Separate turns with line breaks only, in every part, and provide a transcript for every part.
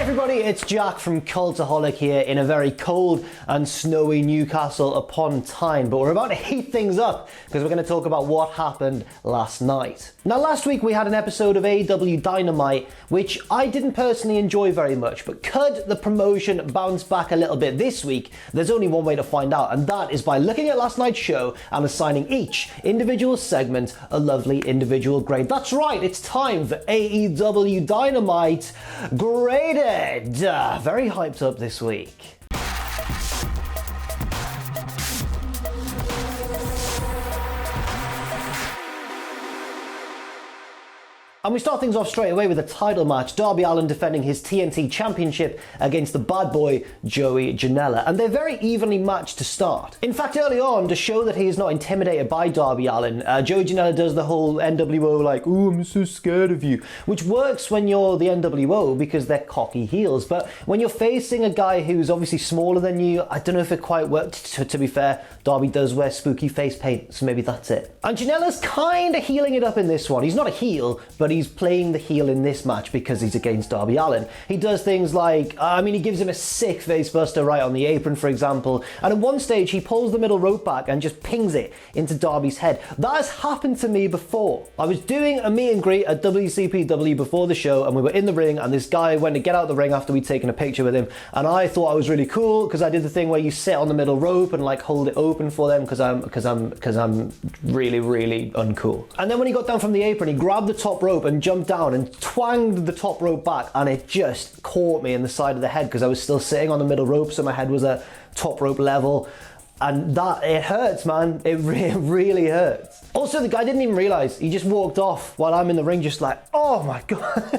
Everybody, it's Jack from Cultaholic here in a very cold and snowy Newcastle upon Tyne, but we're about to heat things up because we're going to talk about what happened last night. Now, last week we had an episode of AEW Dynamite, which I didn't personally enjoy very much, but could the promotion bounce back a little bit this week? There's only one way to find out, and that is by looking at last night's show and assigning each individual segment a lovely individual grade. That's right, it's time for AEW Dynamite Graded. Very hyped up this week. And we start things off straight away with a title match. Darby Allin defending his TNT Championship against the bad boy, Joey Janela. And they're very evenly matched to start. In fact, early on, to show that he is not intimidated by Darby Allin, Joey Janela does the whole NWO like, "Ooh, I'm so scared of you," which works when you're the NWO because they're cocky heels. But when you're facing a guy who's obviously smaller than you, I don't know if it quite worked. To be fair, Darby does wear spooky face paint, so maybe that's it. And Janela's kind of healing it up in this one. He's not a heel, but he's playing the heel in this match because he's against Darby Allin. He does things like, he gives him a sick face buster right on the apron, for example, and at one stage he pulls the middle rope back and just pings it into Darby's head. That has happened to me before. I was doing a meet and greet at WCPW before the show, and we were in the ring, and this guy went to get out of the ring after we'd taken a picture with him, and I thought I was really cool because I did the thing where you sit on the middle rope and like hold it open for them because I'm really, really uncool. And then when he got down from the apron, he grabbed the top rope and jumped down and twanged the top rope back, and it just caught me in the side of the head because I was still sitting on the middle rope, so my head was at top rope level, and it hurts, man. It really hurts. Also, the guy didn't even realize. He just walked off while I'm in the ring just like, oh my god.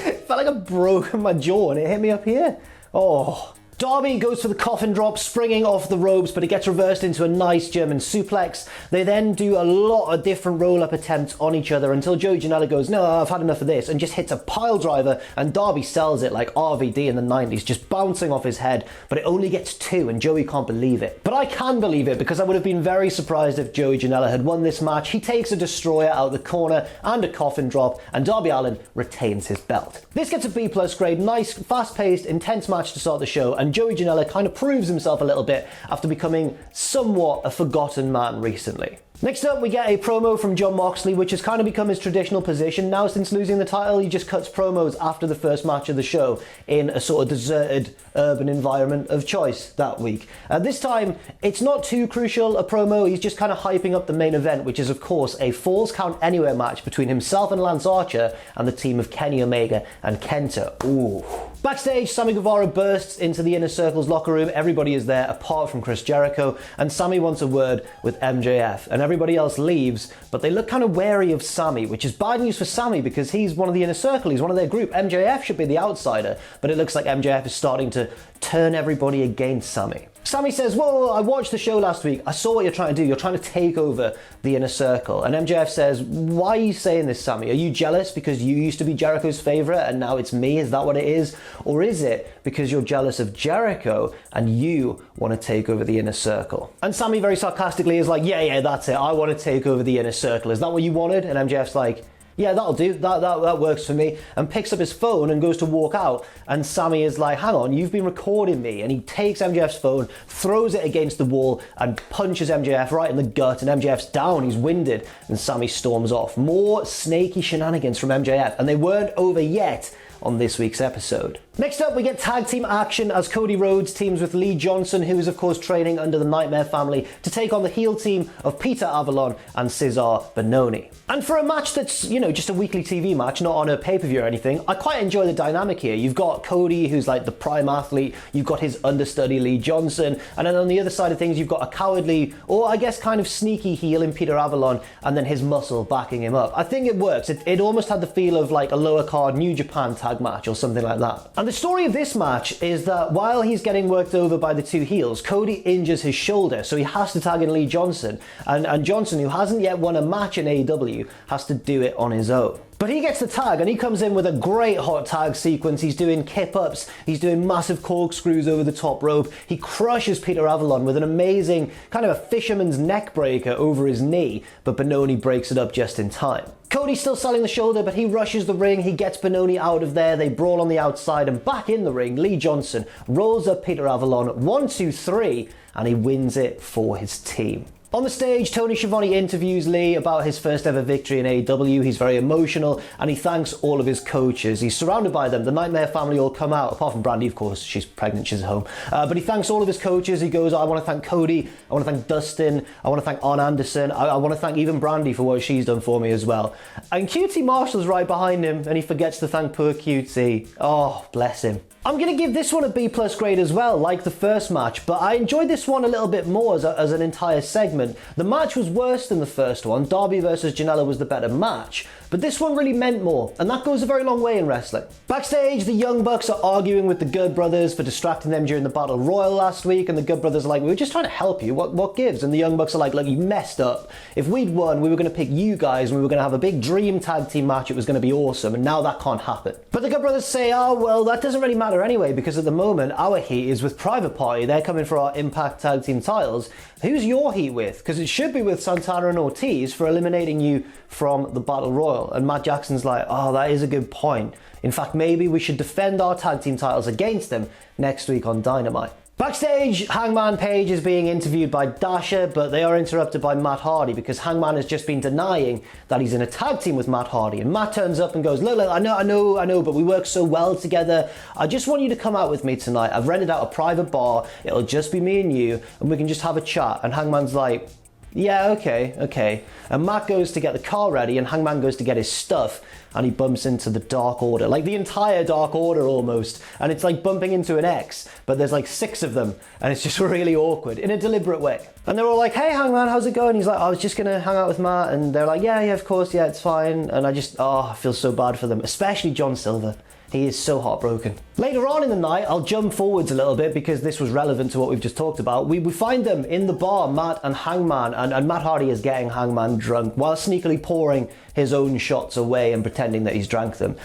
It felt like I broke my jaw and it hit me up here. Oh. Darby goes for the coffin drop, springing off the ropes, but it gets reversed into a nice German suplex. They then do a lot of different roll-up attempts on each other until Joey Janela goes, "No, I've had enough of this," and just hits a pile driver, and Darby sells it like RVD in the 90s, just bouncing off his head, but it only gets 2, and Joey can't believe it. But I can believe it, because I would have been very surprised if Joey Janela had won this match. He takes a destroyer out of the corner and a coffin drop, and Darby Allin retains his belt. This gets a B+ grade, nice, fast-paced, intense match to start the show, and Joey Janela kind of proves himself a little bit after becoming somewhat a forgotten man recently. Next up, we get a promo from Jon Moxley, which has kind of become his traditional position now since losing the title. He just cuts promos after the first match of the show in a sort of deserted urban environment of choice that week. This time, it's not too crucial a promo. He's just kind of hyping up the main event, which is, of course, a Falls Count Anywhere match between himself and Lance Archer and the team of Kenny Omega and Kenta. Ooh. Backstage, Sammy Guevara bursts into the Inner Circle's locker room. Everybody is there apart from Chris Jericho, and Sammy wants a word with MJF, and everybody else leaves, but they look kind of wary of Sammy, which is bad news for Sammy because he's one of the Inner Circle, he's one of their group. MJF should be the outsider, but it looks like MJF is starting to turn everybody against Sammy. Sammy says, whoa, I watched the show last week. I saw what you're trying to do. You're trying to take over the Inner Circle. And MJF says, why are you saying this, Sammy? Are you jealous because you used to be Jericho's favorite and now it's me? Is that what it is? Or is it because you're jealous of Jericho and you want to take over the Inner Circle? And Sammy very sarcastically is like, yeah, that's it. I want to take over the Inner Circle. Is that what you wanted? And MJF's like, yeah, that'll do. That works for me. And picks up his phone and goes to walk out. And Sammy is like, hang on, you've been recording me. And he takes MJF's phone, throws it against the wall, and punches MJF right in the gut. And MJF's down, he's winded. And Sammy storms off. More snaky shenanigans from MJF. And they weren't over yet on this week's episode. Next up, we get tag team action as Cody Rhodes teams with Lee Johnson, who is of course training under the Nightmare family, to take on the heel team of Peter Avalon and Cezar Bononi. And for a match that's, just a weekly TV match, not on a pay-per-view or anything, I quite enjoy the dynamic here. You've got Cody, who's like the prime athlete, you've got his understudy Lee Johnson, and then on the other side of things, you've got a cowardly, or I guess kind of sneaky heel in Peter Avalon, and then his muscle backing him up. I think it works. It almost had the feel of like a lower card New Japan tag match or something like that. And the story of this match is that while he's getting worked over by the two heels, Cody injures his shoulder, so he has to tag in Lee Johnson. And Johnson, who hasn't yet won a match in AEW, has to do it on his own. But he gets the tag and he comes in with a great hot tag sequence. He's doing kip-ups, he's doing massive corkscrews over the top rope. He crushes Peter Avalon with an amazing kind of a fisherman's neck breaker over his knee, but Bononi breaks it up just in time. Cody's still selling the shoulder, but he rushes the ring. He gets Bononi out of there. They brawl on the outside, and back in the ring, Lee Johnson rolls up Peter Avalon 1, 2, 3, and he wins it for his team. On the stage, Tony Schiavone interviews Lee about his first ever victory in AEW. He's very emotional and he thanks all of his coaches. He's surrounded by them. The Nightmare family all come out, apart from Brandy, of course. She's pregnant, she's at home. But he thanks all of his coaches. He goes, I want to thank Cody, I want to thank Dustin, I want to thank Arn Anderson, I want to thank even Brandy for what she's done for me as well. And QT Marshall's right behind him and he forgets to thank poor QT. Oh, bless him. I'm going to give this one a B+ grade as well, like the first match, but I enjoyed this one a little bit more as an entire segment. The match was worse than the first one. Darby versus Janela was the better match, but this one really meant more, and that goes a very long way in wrestling. Backstage, the Young Bucks are arguing with the Good Brothers for distracting them during the Battle Royal last week, and the Good Brothers are like, we were just trying to help you, what gives? And the Young Bucks are like, look, you messed up. If we'd won, we were going to pick you guys, and we were going to have a big dream tag team match, it was going to be awesome, and now that can't happen. But the Good Brothers say, oh, well, that doesn't really matter anyway, because at the moment, our heat is with Private Party. They're coming for our Impact Tag Team titles. Who's your heat with? Because it should be with Santana and Ortiz for eliminating you from the Battle Royal. And Matt Jackson's like, oh, that is a good point. In fact, maybe we should defend our tag team titles against them next week on Dynamite. Backstage, Hangman Page is being interviewed by Dasha, but they are interrupted by Matt Hardy because Hangman has just been denying that he's in a tag team with Matt Hardy. And Matt turns up and goes, look, I know, but we work so well together. I just want you to come out with me tonight. I've rented out a private bar. It'll just be me and you, and we can just have a chat. And Hangman's like, yeah, okay. And Matt goes to get the car ready and Hangman goes to get his stuff and he bumps into the Dark Order, like the entire Dark Order almost. And it's like bumping into an X, but there's like 6 of them and it's just really awkward in a deliberate way. And they're all like, hey Hangman, how's it going? He's like, I was just gonna hang out with Matt. And they're like, yeah, of course, yeah, it's fine. And I feel so bad for them, especially John Silver. He is so heartbroken. Later on in the night, I'll jump forwards a little bit because this was relevant to what we've just talked about. We find them in the bar, Matt and Hangman, and Matt Hardy is getting Hangman drunk while sneakily pouring his own shots away and pretending that he's drank them.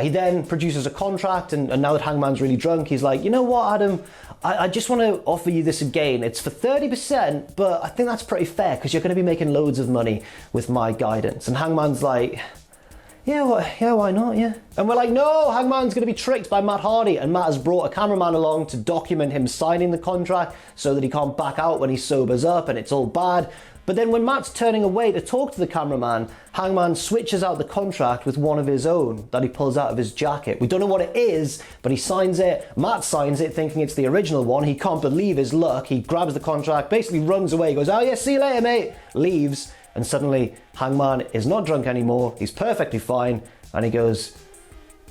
He then produces a contract, and now that Hangman's really drunk, he's like, you know what, Adam? I just want to offer you this again. It's for 30%, but I think that's pretty fair because you're going to be making loads of money with my guidance. And Hangman's like, yeah, why not, yeah. And we're like, no, Hangman's going to be tricked by Matt Hardy, and Matt has brought a cameraman along to document him signing the contract so that he can't back out when he sobers up, and it's all bad. But then when Matt's turning away to talk to the cameraman, Hangman switches out the contract with one of his own that he pulls out of his jacket. We don't know what it is, but he signs it. Matt signs it thinking it's the original one. He can't believe his luck. He grabs the contract, basically runs away, goes, oh yeah, see you later, mate, leaves. And suddenly Hangman is not drunk anymore. He's perfectly fine. And he goes,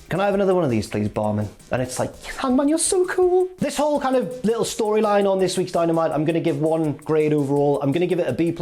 can I have another one of these, please, barman? And it's like, Hangman, you're so cool. This whole kind of little storyline on this week's Dynamite, I'm going to give 1 grade overall. I'm going to give it a B+,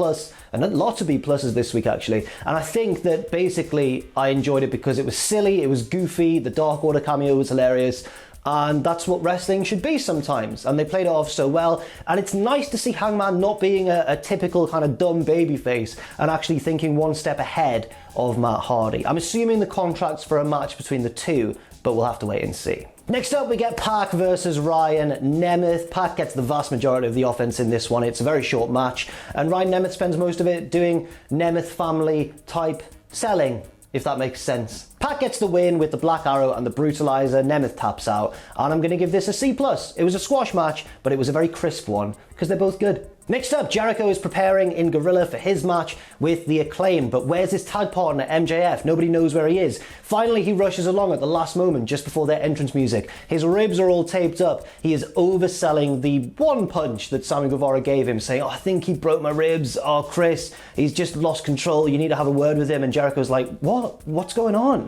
and lots of B+ this week, actually. And I think that basically I enjoyed it because it was silly, it was goofy, the Dark Order cameo was hilarious. And that's what wrestling should be sometimes. And they played it off so well. And it's nice to see Hangman not being a typical kind of dumb babyface and actually thinking one step ahead of Matt Hardy. I'm assuming the contract's for a match between the two, but we'll have to wait and see. Next up, we get Pac versus Ryan Nemeth. Pac gets the vast majority of the offense in this one. It's a very short match. And Ryan Nemeth spends most of it doing Nemeth family type selling, if that makes sense. Pac gets the win with the Black Arrow and the Brutalizer. Nemeth taps out, and I'm going to give this a C+. It was a squash match, but it was a very crisp one, because they're both good. Next up, Jericho is preparing in Gorilla for his match with the Acclaimed, but where's his tag partner, MJF? Nobody knows where he is. Finally, he rushes along at the last moment, just before their entrance music. His ribs are all taped up. He is overselling the one punch that Sammy Guevara gave him, saying, oh, I think he broke my ribs. Oh, Chris, he's just lost control. You need to have a word with him. And Jericho's like, what? What's going on?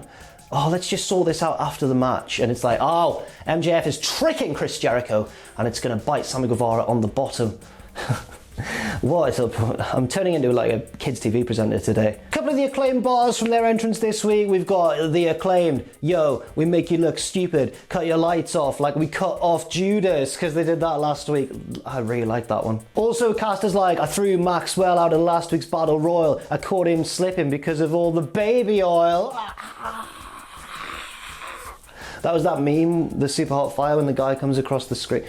Oh, let's just sort this out after the match. And it's like, oh, MJF is tricking Chris Jericho, and it's going to bite Sammy Guevara on the bottom. What is up? I'm turning into like a kids TV presenter today. A couple of the Acclaimed bars from their entrance this week. We've got the Acclaimed, yo, we make you look stupid, cut your lights off like we cut off Judas, because they did that last week. I really like that one. Also cast as like, I threw Maxwell out of last week's Battle Royal. I caught him slipping because of all the baby oil. That was that meme, the Super Hot Fire, when the guy comes across the screen.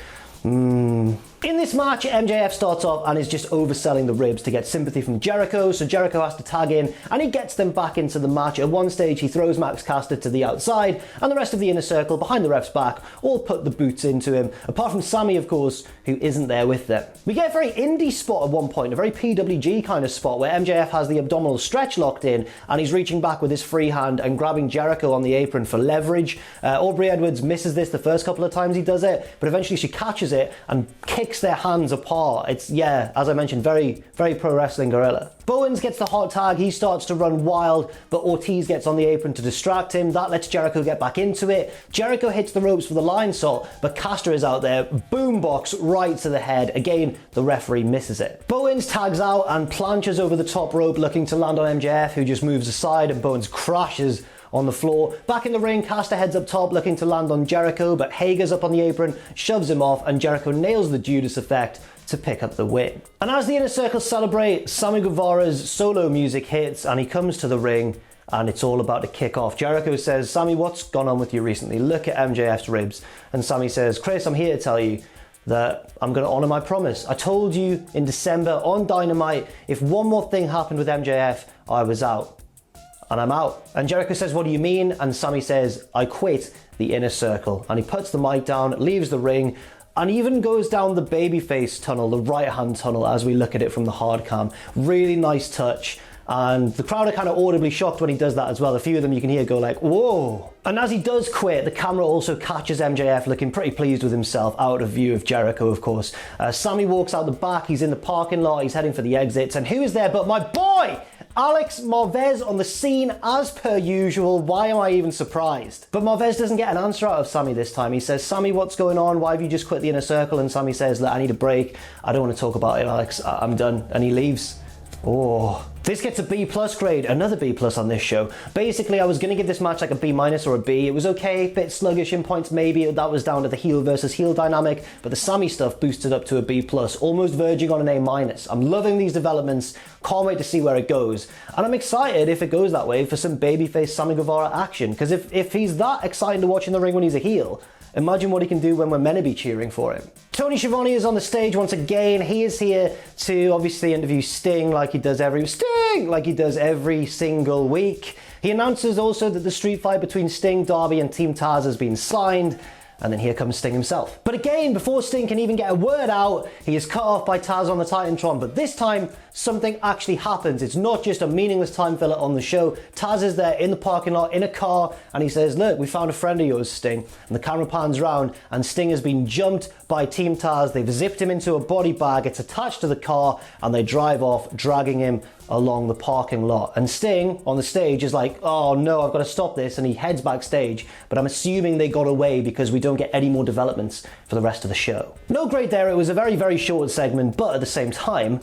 In this match, MJF starts off and is just overselling the ribs to get sympathy from Jericho, so Jericho has to tag in and he gets them back into the match. At one stage, he throws Max Caster to the outside, and the rest of the inner circle behind the ref's back all put the boots into him, apart from Sammy, of course, who isn't there with them. We get a very indie spot at one point, a very PWG kind of spot, where MJF has the abdominal stretch locked in and he's reaching back with his free hand and grabbing Jericho on the apron for leverage. Aubrey Edwards misses this the first couple of times he does it, but eventually she catches it and kicks their hands apart. It's, yeah, as I mentioned, very, very pro wrestling gorilla. Bowens gets the hot tag, he starts to run wild, but Ortiz gets on the apron to distract him. That lets Jericho get back into it. Jericho hits the ropes for the line salt, but Caster is out there, boombox right to the head. Again, the referee misses it. Bowens tags out and planches over the top rope, looking to land on MJF, who just moves aside, and Bowens crashes on the floor. Back in the ring, Caster heads up top looking to land on Jericho, but Hager's up on the apron, shoves him off, and Jericho nails the Judas effect to pick up the win. And as the Inner Circle celebrate, Sammy Guevara's solo music hits and he comes to the ring and it's all about to kick off. Jericho says, "Sammy, what's gone on with you recently? Look at MJF's ribs." And Sammy says, "Chris, I'm here to tell you that I'm going to honour my promise. I told you in December on Dynamite, if one more thing happened with MJF, I was out. And I'm out." And Jericho says, "What do you mean?" And Sammy says, "I quit the Inner Circle." And he puts the mic down, leaves the ring, and even goes down the babyface tunnel, the right-hand tunnel, as we look at it from the hard cam. Really nice touch. And the crowd are kind of audibly shocked when he does that as well. A few of them you can hear go like, whoa. And as he does quit, the camera also catches MJF looking pretty pleased with himself, out of view of Jericho, of course. Sammy walks out the back, he's in the parking lot, he's heading for the exits, and who is there but my boy, Alex Marvez, on the scene as per usual. Why am I even surprised? But Marvez doesn't get an answer out of Sammy this time. He says, "Sammy, what's going on? Why have you just quit the Inner Circle?" And Sammy says, "Look, I need a break. I don't want to talk about it, Alex. I'm done." And he leaves. Oh. This gets a B+ grade, another B+ on this show. Basically, I was going to give this match like a B- or a B. It was okay, bit sluggish in points maybe. That was down to the heel versus heel dynamic, but the Sammy stuff boosted up to a B+, almost verging on an A-. I'm loving these developments, can't wait to see where it goes. And I'm excited, if it goes that way, for some babyface Sammy Guevara action, because if he's that exciting to watch in the ring when he's a heel, imagine what he can do when we're meant to be cheering for him. Tony Schiavone is on the stage once again. He is here to obviously interview Sting like he does every single week. He announces also that the street fight between Sting, Darby and Team Taz has been signed. And then here comes Sting himself. But again, before Sting can even get a word out, he is cut off by Taz on the Titantron. But this time, something actually happens. It's not just a meaningless time filler on the show. Taz is there in the parking lot, in a car, and he says, "Look, we found a friend of yours, Sting." And the camera pans round, and Sting has been jumped by Team Taz. They've zipped him into a body bag. It's attached to the car, and they drive off, dragging him along the parking lot. And Sting on the stage is like, "Oh no, I've got to stop this," and he heads backstage, but I'm assuming they got away because we don't get any more developments for the rest of the show. No grade there. It was a very, very short segment, but at the same time,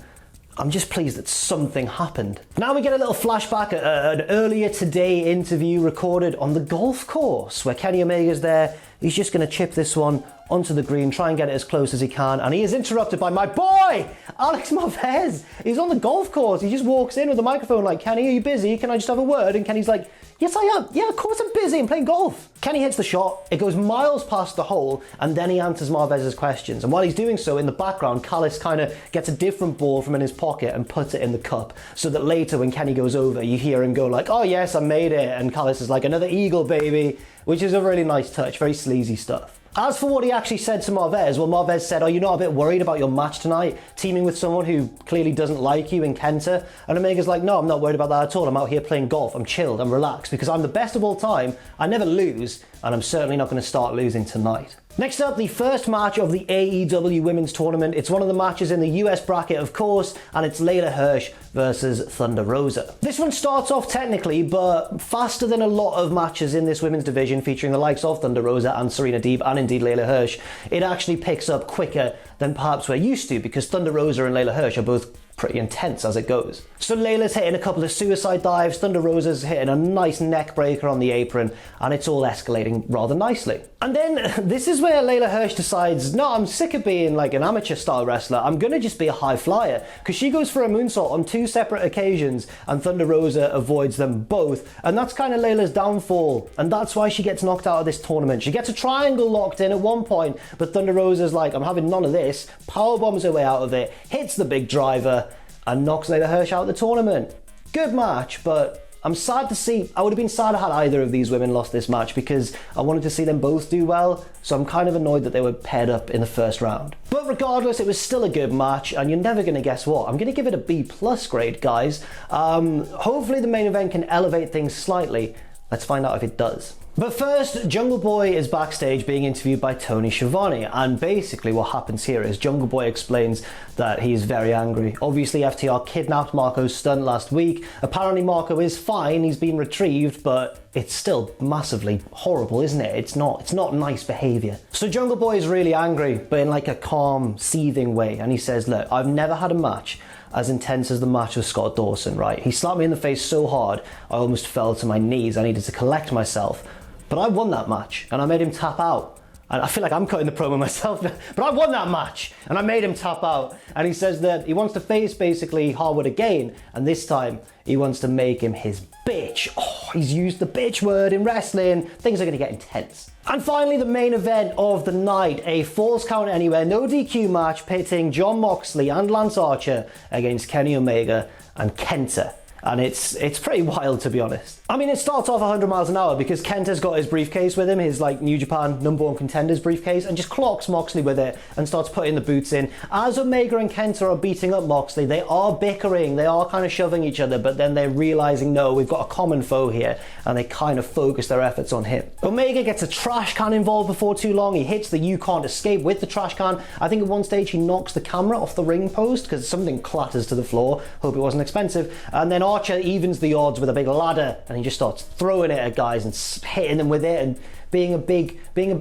I'm just pleased that something happened. Now we get a little flashback at an earlier today interview recorded on the golf course where Kenny Omega's there. He's just going to chip this one onto the green, try and get it as close as he can, and he is interrupted by my boy, Alex Marvez. He's on the golf course. He just walks in with the microphone like, "Kenny, are you busy? Can I just have a word?" And Kenny's like, "Yes, I am. Yeah, of course I'm busy. I'm playing golf." Kenny hits the shot. It goes miles past the hole, and then he answers Marvez's questions. And while he's doing so, in the background, Callis kind of gets a different ball from in his pocket and puts it in the cup, so that later when Kenny goes over, you hear him go like, "Oh yes, I made it." And Callis is like, "Another eagle, baby," which is a really nice touch, very sleazy stuff. As for what he actually said to Marvez, well, Marvez said, "Are you not a bit worried about your match tonight, teaming with someone who clearly doesn't like you in Kenta?" And Omega's like, "No, I'm not worried about that at all. I'm out here playing golf. I'm chilled. I'm relaxed because I'm the best of all time. I never lose, and I'm certainly not going to start losing tonight." Next up, the first match of the AEW Women's Tournament. It's one of the matches in the US bracket, of course, and it's Leyla Hirsch versus Thunder Rosa. This one starts off technically, but faster than a lot of matches in this women's division featuring the likes of Thunder Rosa and Serena Deeb and indeed Leyla Hirsch. It actually picks up quicker than perhaps we're used to, because Thunder Rosa and Leyla Hirsch are both pretty intense as it goes. So Leyla's hitting a couple of suicide dives, Thunder Rosa's hitting a nice neck breaker on the apron, and it's all escalating rather nicely. And then this is where Leyla Hirsch decides, no, I'm sick of being like an amateur style wrestler, I'm gonna just be a high flyer, because she goes for a moonsault on 2 separate occasions and Thunder Rosa avoids them both, and that's kind of Leyla's downfall, and that's why she gets knocked out of this tournament. She gets a triangle locked in at one point, but Thunder Rosa's like, I'm having none of this, powerbombs her way out of it, hits the big driver, and knocks Leyla Hirsch out of the tournament. Good match, but I'm sad to see, I would have been sad had either of these women lost this match because I wanted to see them both do well, so I'm kind of annoyed that they were paired up in the first round. But regardless, it was still a good match, and you're never going to guess what. I'm going to give it a B+ grade, guys. Hopefully the main event can elevate things slightly. Let's find out if it does. But first, Jungle Boy is backstage being interviewed by Tony Schiavone, and basically what happens here is Jungle Boy explains that he is very angry. Obviously FTR kidnapped Marco's stunt last week. Apparently Marco is fine, he's been retrieved, but it's still massively horrible, isn't it? It's not nice behaviour. So Jungle Boy is really angry, but in like a calm, seething way, and he says, look, I've never had a match as intense as the match with Scott Dawson, right? He slapped me in the face so hard, I almost fell to my knees. I needed to collect myself. But I won that match, and I made him tap out. And I feel like I'm cutting the promo myself now, but I won that match, and I made him tap out. And he says that he wants to face basically Harwood again, and this time he wants to make him his bitch. Oh, he's used the bitch word in wrestling. Things are gonna get intense. And finally, the main event of the night, a Falls Count Anywhere, no DQ match pitting Jon Moxley and Lance Archer against Kenny Omega and KENTA. And it's pretty wild, to be honest. I mean, it starts off 100 miles an hour because Kenta's got his briefcase with him, his like New Japan #1 contenders briefcase, and just clocks Moxley with it and starts putting the boots in. As Omega and Kenta are beating up Moxley, they are bickering, they are kind of shoving each other, but then they're realizing, no, we've got a common foe here, and they kind of focus their efforts on him. Omega gets a trash can involved before too long. He hits the "you can't escape" with the trash can. I think at one stage he knocks the camera off the ring post because something clatters to the floor. Hope it wasn't expensive. And then Archer evens the odds with a big ladder, and he just starts throwing it at guys and hitting them with it and being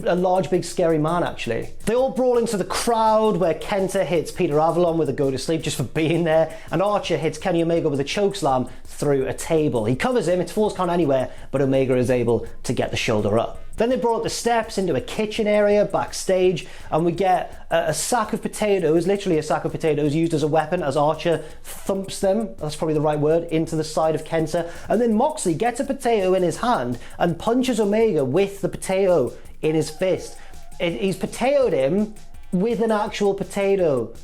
a large, big, scary man, actually. They all brawl into the crowd where Kenta hits Peter Avalon with a go to sleep just for being there, and Archer hits Kenny Omega with a chokeslam through a table. He covers him, it's Falls Count Anywhere, but Omega is able to get the shoulder up. Then they brought up the steps into a kitchen area backstage, and we get a sack of potatoes, literally a sack of potatoes used as a weapon as Archer thumps them, that's probably the right word, into the side of Kenta. And then Moxley gets a potato in his hand and punches Omega with the potato in his fist. He's potatoed him with an actual potato.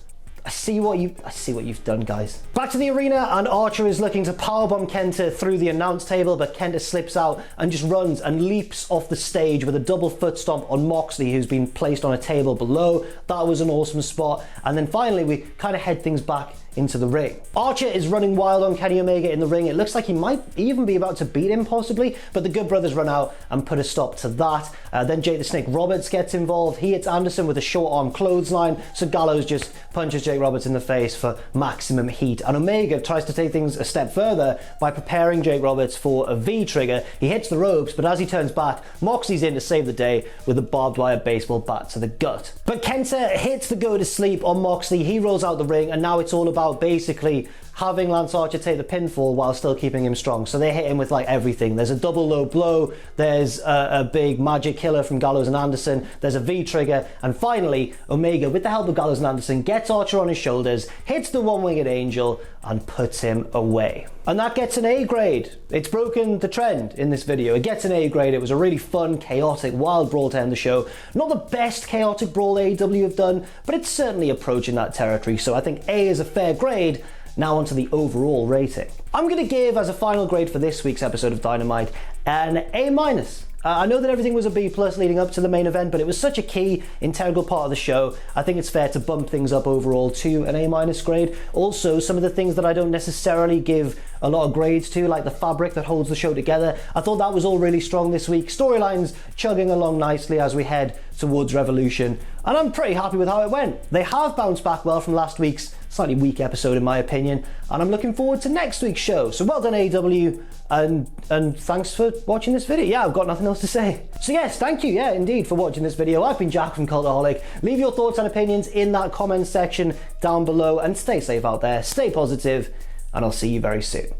I see what you've done, guys. Back to the arena, and Archer is looking to powerbomb Kenta through the announce table, but Kenta slips out and just runs and leaps off the stage with a double foot stomp on Moxley, who's been placed on a table below. That was an awesome spot. And then finally, we kind of head things back into the ring. Archer is running wild on Kenny Omega in the ring. It looks like he might even be about to beat him, possibly, but the Good Brothers run out and put a stop to that. Then Jake the Snake Roberts gets involved. He hits Anderson with a short arm clothesline, so Gallows just punches Jake Roberts in the face for maximum heat. And Omega tries to take things a step further by preparing Jake Roberts for a V-trigger. He hits the ropes, but as he turns back, Moxley's in to save the day with a barbed wire baseball bat to the gut. But Kenta hits the go to sleep on Moxley. He rolls out the ring, and now it's all about basically having Lance Archer take the pinfall while still keeping him strong. So they hit him with like everything. There's a double low blow, there's a big magic killer from Gallows and Anderson, there's a V-trigger, and finally Omega, with the help of Gallows and Anderson, gets Archer on his shoulders, hits the one-winged angel, and puts him away. And that gets an A grade. It's broken the trend in this video. It gets an A grade. It was a really fun, chaotic, wild brawl to end the show. Not the best chaotic brawl AEW have done, but it's certainly approaching that territory, so I think A is a fair grade. Now onto the overall rating. I'm going to give, as a final grade for this week's episode of Dynamite, an A-. I know that everything was a B+ leading up to the main event, but it was such a key, integral part of the show. I think it's fair to bump things up overall to an A- grade. Also, some of the things that I don't necessarily give a lot of grades to, like the fabric that holds the show together, I thought that was all really strong this week. Storylines chugging along nicely as we head towards Revolution, and I'm pretty happy with how it went. They have bounced back well from last week's slightly weak episode in my opinion, and I'm looking forward to next week's show. So well done AEW, and thanks for watching this video. Yeah, I've got nothing else to say. So yes, thank you, yeah, indeed, for watching this video. I've been Jack from Cultaholic. Leave your thoughts and opinions in that comment section down below, and stay safe out there, stay positive, and I'll see you very soon.